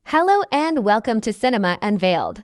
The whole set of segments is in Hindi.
Hello and welcome to Cinema Unveiled.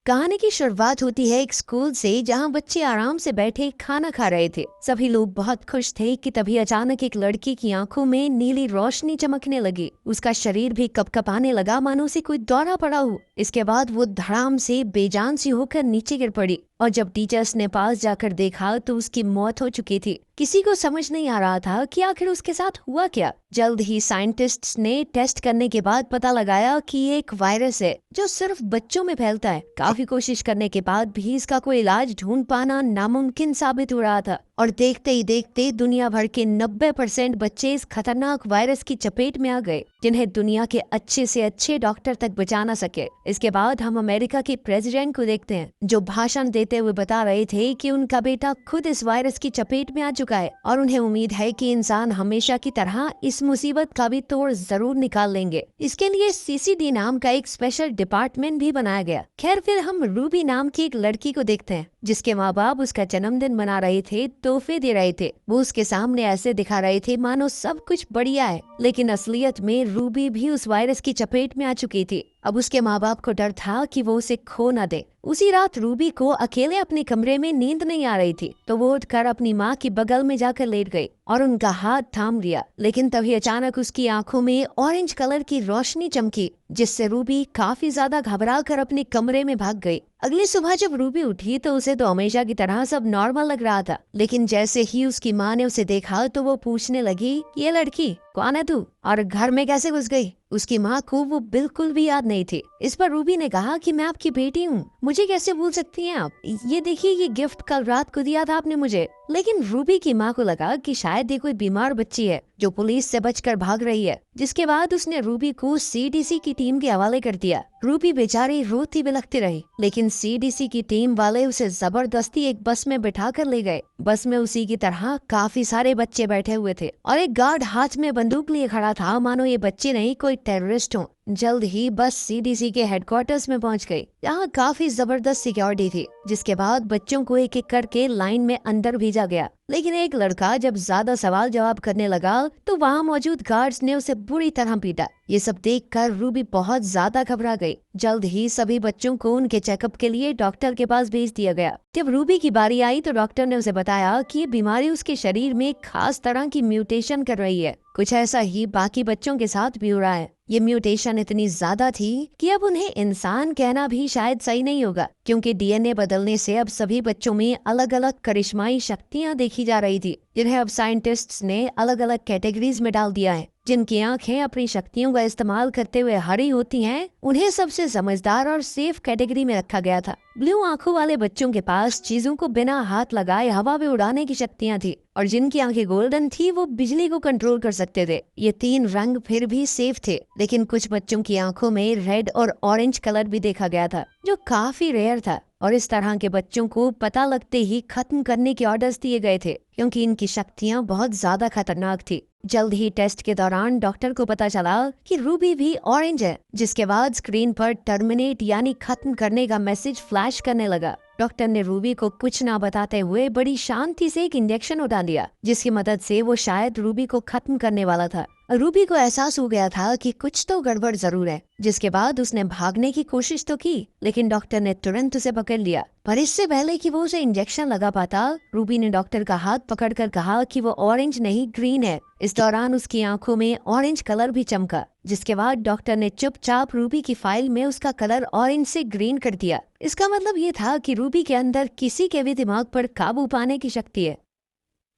कहानी की शुरुआत होती है एक स्कूल से जहां बच्चे आराम से बैठे खाना खा रहे थे। सभी लोग बहुत खुश थे कि तभी अचानक एक लड़की की आंखों में नीली रोशनी चमकने लगी। उसका शरीर भी कपकपाने लगा मानो उसे कोई दौरा पड़ा हो। इसके बाद वो धड़ाम से बेजान सी होकर नीचे गिर पड़ी और जब टीचर्स ने पास जाकर देखा तो उसकी मौत हो चुकी थी। किसी को समझ नहीं आ रहा था कि आखिर उसके साथ हुआ क्या। जल्द ही साइंटिस्ट्स ने टेस्ट करने के बाद पता लगाया कि ये एक वायरस है जो सिर्फ बच्चों में फैलता है। काफी कोशिश करने के बाद भी इसका कोई इलाज ढूंढ पाना नामुमकिन साबित हो रहा था और देखते ही देखते दुनिया भर के 90% बच्चे इस खतरनाक वायरस की चपेट में आ गए, जिन्हें दुनिया के अच्छे से अच्छे डॉक्टर तक बचा ना सके। इसके बाद हम अमेरिका के प्रेसिडेंट को देखते हैं जो भाषण देते हुए बता रहे थे कि उनका बेटा खुद इस वायरस की चपेट में आ चुका है और उन्हें उम्मीद है कि इंसान हमेशा की तरह इस मुसीबत का भी तोड़ जरूर निकाल लेंगे। इसके लिए सीसीडी नाम का एक स्पेशल डिपार्टमेंट भी बनाया गया। खैर, फिर हम रूबी नाम की एक लड़की को देखते हैं जिसके माँ बाप उसका जन्मदिन मना रहे थे, तोहफे दे रहे थे। वो उसके सामने ऐसे दिखा रहे थे मानो सब कुछ बढ़िया है, लेकिन असलियत में रूबी भी उस वायरस की चपेट में आ चुकी थी। अब उसके माँ बाप को डर था कि वो उसे खो न दे। उसी रात रूबी को अकेले अपने कमरे में नींद नहीं आ रही थी, तो वो उठकर अपनी माँ की बगल में जाकर लेट गई और उनका हाथ थाम लिया। लेकिन तभी अचानक उसकी आंखों में ऑरेंज कलर की रोशनी चमकी, जिससे रूबी काफी ज्यादा घबरा कर अपने कमरे में भाग गई। अगली सुबह जब रूबी उठी तो उसे तो हमेशा की तरह सब नॉर्मल लग रहा था, लेकिन जैसे ही उसकी माँ ने उसे देखा तो वो पूछने लगी, ये लड़की कौन है तू और घर में कैसे घुस गई? उसकी माँ को वो बिल्कुल भी याद नहीं थी। इस पर रूबी ने कहा कि मैं आपकी बेटी हूँ, मुझे कैसे भूल सकती हैं आप? ये देखिए, ये गिफ्ट कल रात को दिया था आपने मुझे। लेकिन रूबी की माँ को लगा कि शायद ये कोई बीमार बच्ची है जो पुलिस से बचकर भाग रही है, जिसके बाद उसने रूबी को सीडीसी की टीम के हवाले कर दिया। रूबी बेचारी रोती बिलखती रही, लेकिन सीडीसी की टीम वाले उसे जबरदस्ती एक बस में बिठा कर ले गए। बस में उसी की तरह काफी सारे बच्चे बैठे हुए थे और एक गार्ड हाथ में बंदूक लिए खड़ा था, मानो ये बच्चे नहीं कोई टेररिस्ट हो। जल्द ही बस सीडीसी के हेडक्वार्टर्स में पहुंच गई। यहाँ काफी जबरदस्त सिक्योरिटी थी, जिसके बाद बच्चों को एक एक करके लाइन में अंदर भेजा गया। लेकिन एक लड़का जब ज्यादा सवाल जवाब करने लगा तो वहाँ मौजूद गार्ड्स ने उसे बुरी तरह पीटा। ये सब देखकर रूबी बहुत ज्यादा घबरा गई। जल्द ही सभी बच्चों को उनके चेकअप के लिए डॉक्टर के पास भेज दिया गया। जब रूबी की बारी आई तो डॉक्टर ने उसे बताया कि ये बीमारी उसके शरीर में एक खास तरह की म्यूटेशन कर रही है। कुछ ऐसा ही बाकी बच्चों के साथ भी हो रहा है। ये म्यूटेशन इतनी ज्यादा थी कि अब उन्हें इंसान कहना भी शायद सही नहीं होगा, क्योंकि डीएनए बदलने से अब सभी बच्चों में अलग अलग करिश्माई शक्तियां देखी जा रही थी, जिन्हें अब साइंटिस्ट्स ने अलग अलग कैटेगरीज में डाल दिया है। जिनकी आंखें अपनी शक्तियों का इस्तेमाल करते हुए हरी होती हैं, उन्हें सबसे समझदार और सेफ कैटेगरी में रखा गया था। ब्लू आंखों वाले बच्चों के पास चीजों को बिना हाथ लगाए हवा में उड़ाने की शक्तियां थी और जिनकी आंखें गोल्डन थी वो बिजली को कंट्रोल कर सकते थे। ये तीन रंग फिर भी सेफ थे, लेकिन कुछ बच्चों की आंखों में रेड और ऑरेंज कलर भी देखा गया था, जो काफी रेयर था और इस तरह के बच्चों को पता लगते ही खत्म करने के ऑर्डर्स दिए गए थे, क्योंकि इनकी शक्तियां बहुत ज्यादा खतरनाक थी। जल्द ही टेस्ट के दौरान डॉक्टर को पता चला कि रूबी भी ऑरेंज है, जिसके बाद स्क्रीन पर टर्मिनेट यानी खत्म करने का मैसेज फ्लैश करने लगा। डॉक्टर ने रूबी को कुछ ना बताते हुए बड़ी शांति से एक इंजेक्शन उठा दिया, जिसकी मदद से वो शायद रूबी को खत्म करने वाला था। रूबी को एहसास हो गया था कि कुछ तो गड़बड़ जरूर है, जिसके बाद उसने भागने की कोशिश तो की, लेकिन डॉक्टर ने तुरंत उसे पकड़ लिया। पर इससे पहले कि वो उसे इंजेक्शन लगा पाता, रूबी ने डॉक्टर का हाथ पकड़कर कहा कि वो ऑरेंज नहीं ग्रीन है। इस दौरान उसकी आंखों में ऑरेंज कलर भी चमका, जिसके बाद डॉक्टर ने चुपचाप रूबी की फाइल में उसका कलर ऑरेंज से ग्रीन कर दिया। इसका मतलब ये था कि रूबी के अंदर किसी के भी दिमाग पर काबू पाने की शक्ति है।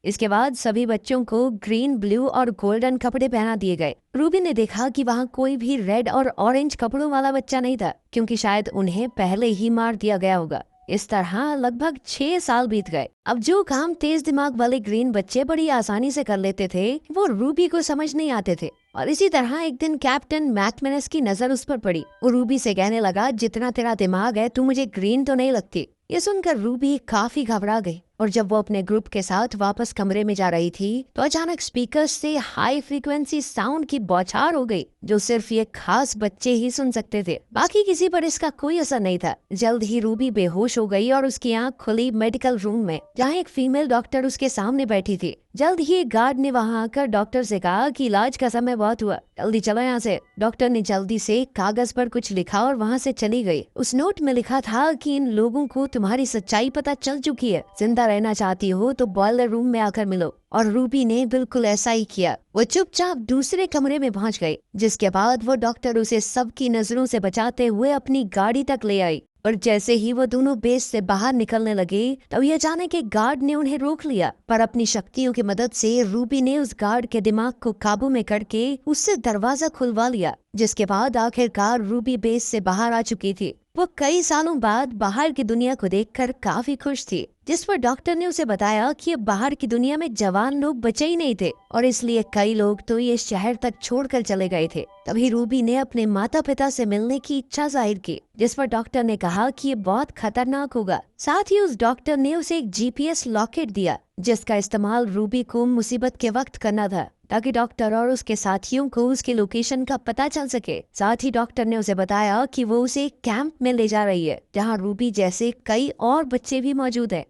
इसके बाद सभी बच्चों को ग्रीन, ब्लू और गोल्डन कपड़े पहना दिए गए। रूबी ने देखा कि वहाँ कोई भी रेड और ऑरेंज कपड़ों वाला बच्चा नहीं था, क्योंकि शायद उन्हें पहले ही मार दिया गया होगा। इस तरह लगभग 6 साल बीत गए। अब जो काम तेज दिमाग वाले ग्रीन बच्चे बड़ी आसानी से कर लेते थे, वो रूबी को समझ नहीं आते थे। और इसी तरह एक दिन कैप्टन मैकमेनस की नजर उस पर पड़ी। वो रूबी से कहने लगा, जितना तेरा दिमाग है तू मुझे ग्रीन तो नहीं लगती। ये सुनकर रूबी काफी घबरा गई और जब वो अपने ग्रुप के साथ वापस कमरे में जा रही थी तो अचानक स्पीकर से हाई फ्रीक्वेंसी साउंड की बौछार हो गई, जो सिर्फ ये खास बच्चे ही सुन सकते थे। बाकी किसी पर इसका कोई असर नहीं था। जल्द ही रूबी बेहोश हो गई और उसकी आंख खुली मेडिकल रूम में, जहाँ एक फीमेल डॉक्टर उसके सामने बैठी थी, जल्द ही एक गार्ड ने वहां आकर डॉक्टर से कहा कि इलाज का समय बहुत हुआ, जल्दी चलो यहाँ से। डॉक्टर ने जल्दी से कागज पर कुछ लिखा और वहाँ से चली गई। उस नोट में लिखा था कि इन लोगों को तुम्हारी सच्चाई पता चल चुकी है, जिंदा रहना चाहती हो तो बॉयलर रूम में आकर मिलो। और रूबी ने बिल्कुल ऐसा ही किया। वो चुपचाप दूसरे कमरे में पहुंच गई, जिसके बाद वो डॉक्टर उसे सबकी नजरों से बचाते हुए अपनी गाड़ी तक ले आई। और जैसे ही वो दोनों बेस से बाहर निकलने लगे तभी अचानक एक गार्ड ने उन्हें रोक लिया। पर अपनी शक्तियों की मदद से रूबी ने उस गार्ड के दिमाग को काबू में करके उससे दरवाजा खुलवा लिया, जिसके बाद आखिरकार रूबी बेस से बाहर आ चुकी थी। वो कई सालों बाद बाहर की दुनिया को देखकर काफी खुश थी, जिस पर डॉक्टर ने उसे बताया कि अब बाहर की दुनिया में जवान लोग बचे ही नहीं थे और इसलिए कई लोग तो ये शहर तक छोड़कर चले गए थे। तभी रूबी ने अपने माता पिता से मिलने की इच्छा जाहिर की, जिस पर डॉक्टर ने कहा कि ये बहुत खतरनाक होगा। साथ ही उस डॉक्टर ने उसे एक GPS लॉकेट दिया, जिसका इस्तेमाल रूबी को मुसीबत के वक्त करना था, ताकि डॉक्टर और उसके साथियों को उसके लोकेशन का पता चल सके। साथ ही डॉक्टर ने उसे बताया कि वो उसे एक कैंप में ले जा रही है, जहाँ रूबी जैसे कई और बच्चे भी मौजूद हैं।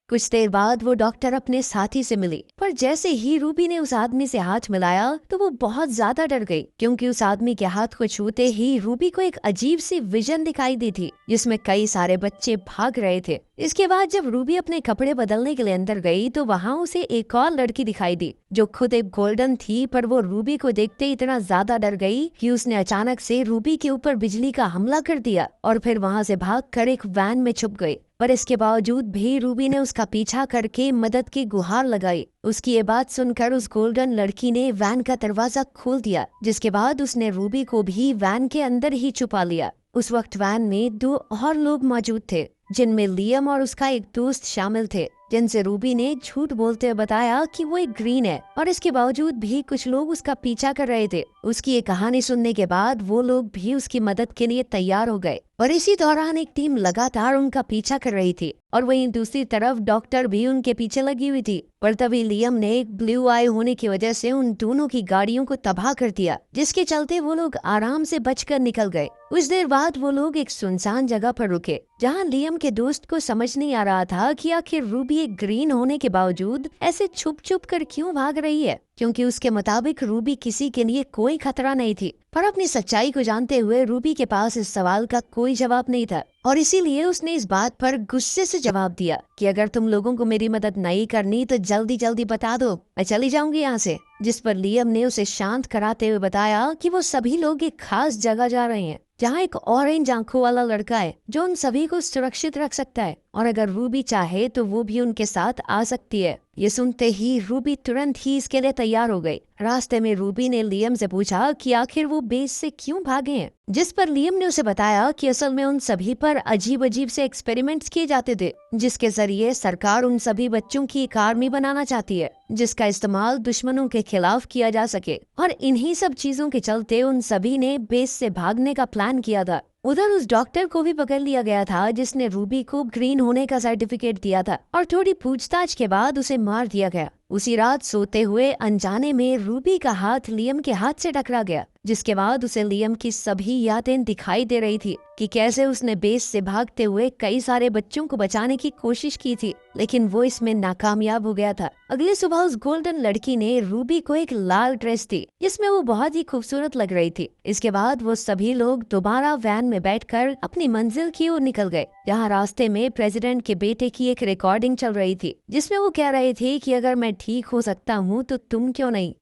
कुछ देर बाद वो डॉक्टर अपने साथी से मिली, पर जैसे ही रूबी ने उस आदमी से हाथ मिलाया तो वो बहुत ज्यादा डर गई, क्योंकि उस आदमी के हाथ को छूते ही रूबी को एक अजीब सी विजन दिखाई दी थी, जिसमें कई सारे बच्चे भाग रहे थे। इसके बाद जब रूबी अपने कपड़े बदलने के लिए अंदर गई तो वहाँ उसे एक और लड़की दिखाई दी, जो खुद एक गोल्डन थी। पर वो रूबी को देखते इतना ज्यादा डर गई कि उसने अचानक से रूबी के ऊपर बिजली का हमला कर दिया और फिर वहाँ से भागकर एक वैन में छुप गई। पर इसके बावजूद भी रूबी ने उसका पीछा करके मदद की गुहार लगाई। उसकी ये बात सुनकर उस गोल्डन लड़की ने वैन का दरवाजा खोल दिया, जिसके बाद उसने रूबी को भी वैन के अंदर ही छुपा लिया। उस वक्त वैन में 2 और लोग मौजूद थे, जिनमें लियम और उसका एक दोस्त शामिल थे, जिनसे रूबी ने झूठ बोलते हुए बताया कि वो एक ग्रीन है। और इसके बावजूद भी कुछ लोग उसका पीछा कर रहे थे। उसकी ये कहानी सुनने के बाद वो लोग भी उसकी मदद के लिए तैयार हो गए और इसी दौरान एक टीम लगातार उनका पीछा कर रही थी और वहीं दूसरी तरफ डॉक्टर भी उनके पीछे लगी हुई थी। पर तभी लियम ने एक ब्लू आई होने की वजह से उन दोनों की गाड़ियों को तबाह कर दिया, जिसके चलते वो लोग आराम से बचकर निकल गए। कुछ देर बाद वो लोग एक सुनसान जगह पर रुके, जहाँ लियम के दोस्त को समझ नहीं आ रहा था कि आखिर रूबी एक ग्रीन होने के बावजूद ऐसे छुप छुप कर क्यों भाग रही है, क्योंकि उसके मुताबिक रूबी किसी के लिए कोई खतरा नहीं थी। पर अपनी सच्चाई को जानते हुए रूबी के पास इस सवाल का कोई जवाब नहीं था और इसीलिए उसने इस बात पर गुस्से से जवाब दिया कि अगर तुम लोगों को मेरी मदद नहीं करनी तो जल्दी जल्दी बता दो, मैं चली जाऊंगी यहाँ से। जिस पर लियम ने उसे शांत कराते हुए बताया कि वो सभी लोग एक खास जगह जा रहे हैं, जहाँ एक ऑरेंज आंखों वाला लड़का है जो उन सभी को सुरक्षित रख सकता है और अगर रूबी चाहे तो वो भी उनके साथ आ सकती है। ये सुनते ही रूबी तुरंत ही इसके लिए तैयार हो गई। रास्ते में रूबी ने लियम से पूछा कि आखिर वो बेस से क्यों भागे हैं, जिस पर लियम ने उसे बताया कि असल में उन सभी पर अजीब अजीब से एक्सपेरिमेंट्स किए जाते थे, जिसके जरिए सरकार उन सभी बच्चों की एक आर्मी बनाना चाहती है, जिसका इस्तेमाल दुश्मनों के खिलाफ किया जा सके। और इन्हीं सब चीजों के चलते उन सभी ने बेस से भागने का प्लान किया था। उधर उस डॉक्टर को भी पकड़ लिया गया था, जिसने रूबी को ग्रीन होने का सर्टिफिकेट दिया था और थोड़ी पूछताछ के बाद उसे मार दिया गया। उसी रात सोते हुए अनजाने में रूबी का हाथ लियम के हाथ से टकरा गया, जिसके बाद उसे लियम की सभी यादें दिखाई दे रही थी कि कैसे उसने बेस से भागते हुए कई सारे बच्चों को बचाने की कोशिश की थी, लेकिन वो इसमें नाकामयाब हो गया था। अगली सुबह उस गोल्डन लड़की ने रूबी को एक लाल ड्रेस दी, जिसमें वो बहुत ही खूबसूरत लग रही थी। इसके बाद वो सभी लोग दोबारा वैन में बैठकर अपनी मंजिल की ओर निकल गए, जहाँ रास्ते में प्रेसिडेंट के बेटे की एक रिकॉर्डिंग चल रही थी, जिसमें वो कह रहे थे कि अगर मैं ठीक हो सकता हूँ तो तुम क्यों नहीं।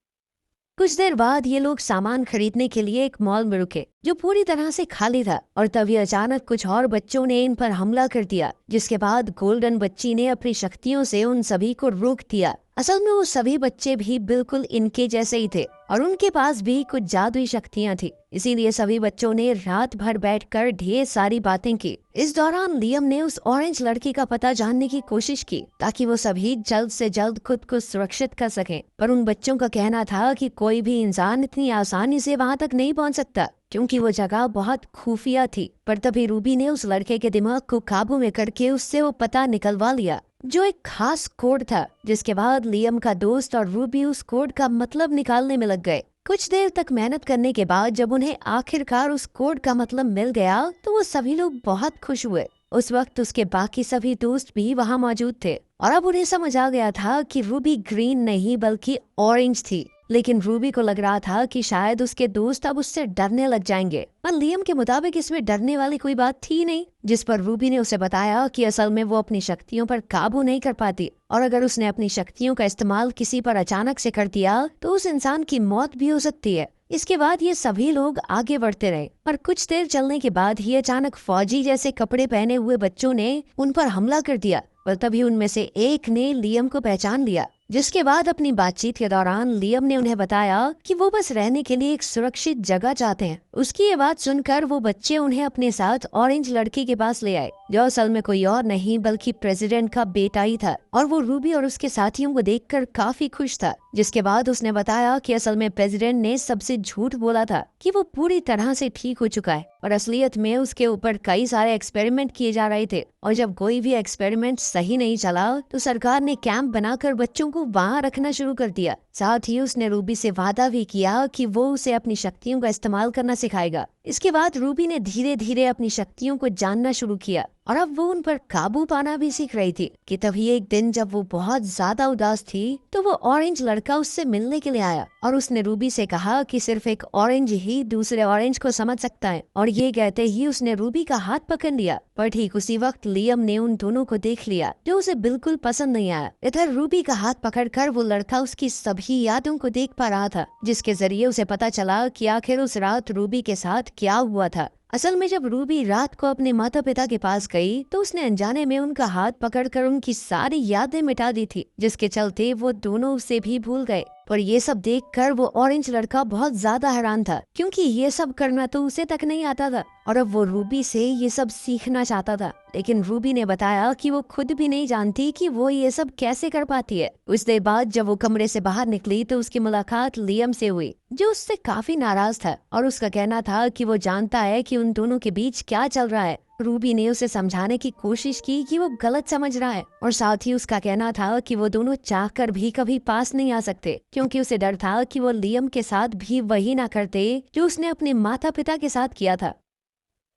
कुछ देर बाद ये लोग सामान खरीदने के लिए एक मॉल में रुके, जो पूरी तरह से खाली था और तभी अचानक कुछ और बच्चों ने इन पर हमला कर दिया, जिसके बाद गोल्डन बच्ची ने अपनी शक्तियों से उन सभी को रोक दिया। असल में वो सभी बच्चे भी बिल्कुल इनके जैसे ही थे और उनके पास भी कुछ जादुई शक्तियां थी, इसीलिए सभी बच्चों ने रात भर बैठकर ढेर सारी बातें की। इस दौरान लियम ने उस ऑरेंज लड़की का पता जानने की कोशिश की ताकि वो सभी जल्द से जल्द खुद को सुरक्षित कर सकें, पर उन बच्चों का कहना था कि कोई भी इंसान इतनी आसानी से वहां तक नहीं पहुंच सकता, क्योंकि वो जगह बहुत खुफिया थी। पर तभी रूबी ने उस लड़के के दिमाग को काबू में करके उससे वो पता निकलवा लिया, जो एक खास कोड था, जिसके बाद लियम का दोस्त और रूबी उस कोड का मतलब निकालने में लग गए। कुछ देर तक मेहनत करने के बाद जब उन्हें आखिरकार उस कोड का मतलब मिल गया तो वो सभी लोग बहुत खुश हुए। उस वक्त उसके बाकी सभी दोस्त भी वहाँ मौजूद थे और अब उन्हें समझ आ गया था कि रूबी ग्रीन नहीं बल्कि ऑरेंज थी। लेकिन रूबी को लग रहा था कि शायद उसके दोस्त अब उससे डरने लग जाएंगे, पर लियम के मुताबिक इसमें डरने वाली कोई बात थी नहीं। जिस पर रूबी ने उसे बताया कि असल में वो अपनी शक्तियों पर काबू नहीं कर पाती, और अगर उसने अपनी शक्तियों का इस्तेमाल किसी पर अचानक से कर दिया तो उस इंसान की मौत भी हो सकती है। इसके बाद ये सभी लोग आगे बढ़ते रहे, पर कुछ देर चलने के बाद ही अचानक फौजी जैसे कपड़े पहने हुए बच्चों ने उन पर हमला कर दिया। पर तभी उनमें से एक ने लियम को पहचान लिया, जिसके बाद अपनी बातचीत के दौरान लियम ने उन्हें बताया कि वो बस रहने के लिए एक सुरक्षित जगह चाहते हैं। उसकी ये बात सुनकर वो बच्चे उन्हें अपने साथ ऑरेंज लड़की के पास ले आए, जो असल में कोई और नहीं बल्कि प्रेसिडेंट का बेटा ही था, और वो रूबी और उसके साथियों को देखकर काफी खुश था। जिसके बाद उसने बताया कि असल में प्रेसिडेंट ने सबसे झूठ बोला था कि वो पूरी तरह से ठीक हो चुका है, और असलियत में उसके ऊपर कई सारे एक्सपेरिमेंट किए जा रहे थे, और जब कोई भी एक्सपेरिमेंट सही नहीं चला तो सरकार ने कैंप बनाकर बच्चों को वहाँ रखना शुरू कर दिया। साथ ही उसने रूबी से वादा भी किया कि वो उसे अपनी शक्तियों का इस्तेमाल करना सिखाएगा। इसके बाद रूबी ने धीरे धीरे अपनी शक्तियों को जानना शुरू किया, और अब वो उन पर काबू पाना भी सीख रही थी कि तभी एक दिन जब वो बहुत ज्यादा उदास थी तो वो ऑरेंज लड़का उससे मिलने के लिए आया, और उसने रूबी से कहा कि सिर्फ एक ऑरेंज ही दूसरे ऑरेंज को समझ सकता है, और ये कहते ही उसने रूबी का हाथ पकड़ लिया। पर ठीक उसी वक्त लियम ने उन दोनों को देख लिया, जो उसे बिल्कुल पसंद नहीं आया। इधर रूबी का हाथ पकड़कर वो लड़का उसकी सभी यादों को देख पा रहा था, जिसके जरिए उसे पता चला कि आखिर उस रात रूबी के साथ क्या हुआ था। असल में जब रूबी रात को अपने माता पिता के पास गई तो उसने अनजाने में उनका हाथ पकड़कर उनकी सारी यादें मिटा दी थी, जिसके चलते वो दोनों उसे भी भूल गए। पर ये सब देखकर वो ऑरेंज लड़का बहुत ज्यादा हैरान था, क्योंकि ये सब करना तो उसे तक नहीं आता था, और अब वो रूबी से ये सब सीखना चाहता था। लेकिन रूबी ने बताया कि वो खुद भी नहीं जानती कि वो ये सब कैसे कर पाती है। कुछ देर बाद जब वो कमरे से बाहर निकली तो उसकी मुलाकात लियम से हुई, जो उससे काफी नाराज था, और उसका कहना था कि वो जानता है कि उन दोनों के बीच क्या चल रहा है। रूबी ने उसे समझाने की कोशिश की कि वो गलत समझ रहा है, और साथ ही उसका कहना था कि वो दोनों चाहकर भी कभी पास नहीं आ सकते, क्योंकि उसे डर था कि वो लियम के साथ भी वही ना करते जो उसने अपने माता पिता के साथ किया था।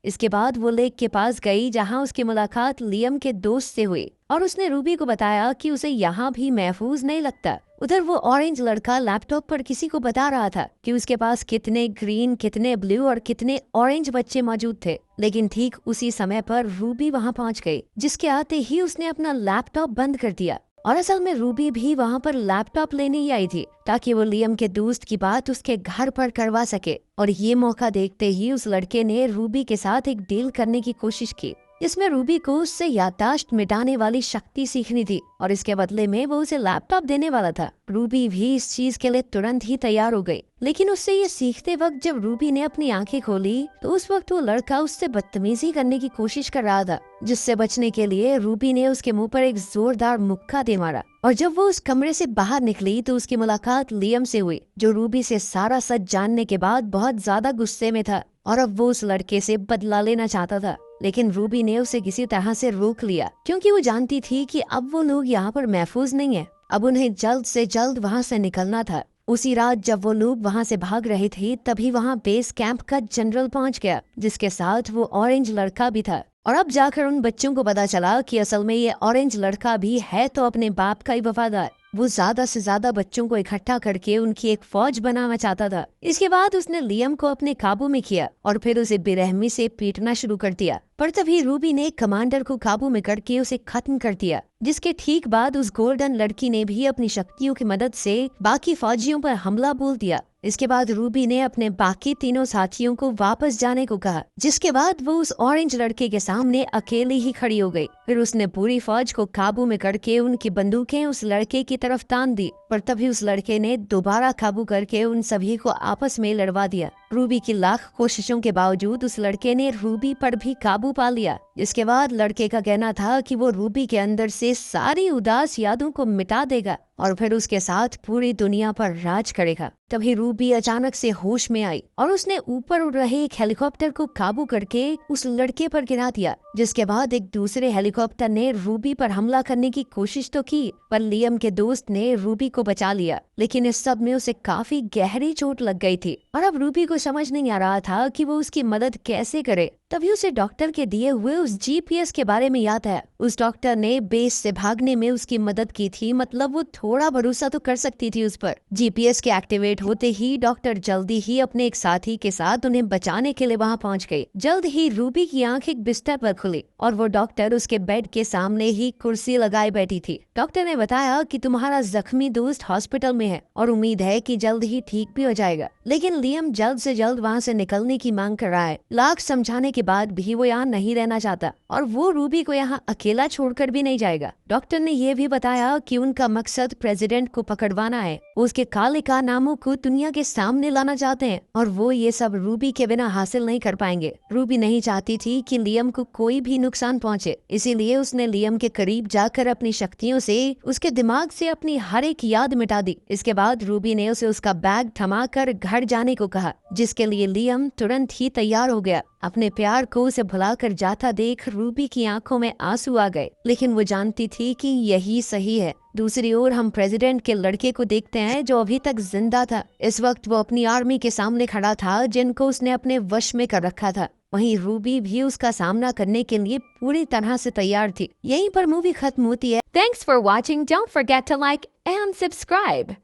इसके बाद वो लेक के पास गई, जहां उसकी मुलाकात लियम के दोस्त से हुई, और उसने रूबी को बताया कि उसे यहाँ भी महफूज नहीं लगता। उधर वो ऑरेंज लड़का लैपटॉप पर किसी को बता रहा था कि उसके पास कितने ग्रीन, कितने ब्लू और कितने ऑरेंज बच्चे मौजूद थे। लेकिन ठीक उसी समय पर रूबी वहां पहुंच गई, जिसके आते ही उसने अपना लैपटॉप बंद कर दिया। और असल में रूबी भी वहाँ पर लैपटॉप लेने ही आई थी, ताकि वो लियम के दोस्त की बात उसके घर पर करवा सके। और ये मौका देखते ही उस लड़के ने रूबी के साथ एक डील करने की कोशिश की, इसमें रूबी को उससे याददाश्त मिटाने वाली शक्ति सीखनी थी, और इसके बदले में वो उसे लैपटॉप देने वाला था। रूबी भी इस चीज के लिए तुरंत ही तैयार हो गई, लेकिन उससे ये सीखते वक्त जब रूबी ने अपनी आंखें खोली तो उस वक्त वो लड़का उससे बदतमीजी करने की कोशिश कर रहा था, जिससे बचने के लिए रूबी ने उसके मुंह पर एक जोरदार मुक्का दे मारा। और जब वो उस कमरे से बाहर निकली तो उसकी मुलाकात लियम से हुई, जो रूबी से सारा सच जानने के बाद बहुत ज्यादा गुस्से में था, और अब वो उस लड़के से बदला लेना चाहता था। लेकिन रूबी ने उसे किसी तरह से रोक लिया, क्योंकि वो जानती थी कि अब वो लोग यहाँ पर महफूज नहीं है, अब उन्हें जल्द से जल्द वहाँ से निकलना था। उसी रात जब वो लोग वहाँ से भाग रहे थे तभी वहाँ बेस कैंप का जनरल पहुँच गया, जिसके साथ वो ऑरेंज लड़का भी था। और अब जाकर उन बच्चों को पता चला कि असल में ये ऑरेंज लड़का भी है तो अपने बाप का ही वफादार। वो ज्यादा से ज्यादा बच्चों को इकट्ठा करके उनकी एक फौज बनाना चाहता था। इसके बाद उसने लियम को अपने काबू में किया और फिर उसे बेरहमी से पीटना शुरू कर दिया। पर तभी रूबी ने कमांडर को काबू में करके उसे खत्म कर दिया, जिसके ठीक बाद उस गोल्डन लड़की ने भी अपनी शक्तियों की मदद से बाकी फौजियों पर हमला बोल दिया। इसके बाद रूबी ने अपने बाकी तीनों साथियों को वापस जाने को कहा, जिसके बाद वो उस ऑरेंज लड़के के सामने अकेली ही खड़ी हो गई। फिर उसने पूरी फौज को काबू में करके उनकी बंदूकें उस लड़के की तरफ तान दी, पर तभी उस लड़के ने दोबारा काबू करके उन सभी को आपस में लड़वा दिया। रूबी की लाख कोशिशों के बावजूद उस लड़के ने रूबी पर भी काबू पा लिया। जिसके बाद लड़के का कहना था कि वो रूबी के अंदर से सारी उदास यादों को मिटा देगा और फिर उसके साथ पूरी दुनिया पर राज करेगा। तभी रूबी अचानक से होश में आई और उसने ऊपर उड़ रहे एक हेलीकॉप्टर को काबू करके उस लड़के पर गिरा दिया। जिसके बाद एक दूसरे हेलीकॉप्टर ने रूबी पर हमला करने की कोशिश तो की, पर लियम के दोस्त ने रूबी को बचा लिया, लेकिन इस सब में उसे काफी गहरी चोट लग गई थी और अब रूबी को समझ नहीं आ रहा था कि वो उसकी मदद कैसे करे। तभी उसे डॉक्टर के दिए हुए उस जीपीएस के बारे में याद है। उस डॉक्टर ने बेस से भागने में उसकी मदद की थी, मतलब वो थोड़ा भरोसा तो कर सकती थी उस पर। जीपीएस के एक्टिवेट होते ही डॉक्टर जल्दी ही अपने एक साथी के साथ उन्हें बचाने के लिए वहां पहुंच गई। जल्द ही रूबी की आंख एक बिस्तर पर खुली और वो डॉक्टर उसके बेड के सामने ही कुर्सी लगाए बैठी थी। डॉक्टर ने बताया कि तुम्हारा जख्मी दोस्त हॉस्पिटल में है और उम्मीद है कि जल्द ही ठीक भी हो जाएगा। लेकिन लियम जल्द से जल्द वहाँ से निकलने की मांग कर रहा है। लाख समझाने के बाद भी वो यहाँ नहीं रहना चाहता और वो रूबी को यहाँ अकेला छोड़कर भी नहीं जाएगा। डॉक्टर ने यह भी बताया कि उनका मकसद प्रेसिडेंट को पकड़वाना है। उसके काले कारनामों को दुनिया के सामने लाना चाहते हैं और वो ये सब रूबी के बिना हासिल नहीं कर पाएंगे। रूबी नहीं चाहती थी कि लियम को कोई भी नुकसान पहुंचे, इसीलिए उसने लियम के करीब जाकर अपनी शक्तियों से उसके दिमाग से अपनी हर एक याद मिटा दी। इसके बाद रूबी ने उसे उसका बैग थमाकर घर जाने को कहा, जिसके लिए लियम तुरंत ही तैयार हो गया। अपने प्यार को उसे भुलाकर जाता देख रूबी की आंखों में आंसू आ गए, लेकिन वो जानती थी कि यही सही है। दूसरी ओर हम प्रेसिडेंट के लड़के को देखते हैं जो अभी तक जिंदा था। इस वक्त वो अपनी आर्मी के सामने खड़ा था जिनको उसने अपने वश में कर रखा था। वहीं रूबी भी उसका सामना करने के लिए पूरी तरह से तैयार थी। यहीं पर मूवी खत्म होती है। Thanks for watching. Don't forget to like and subscribe.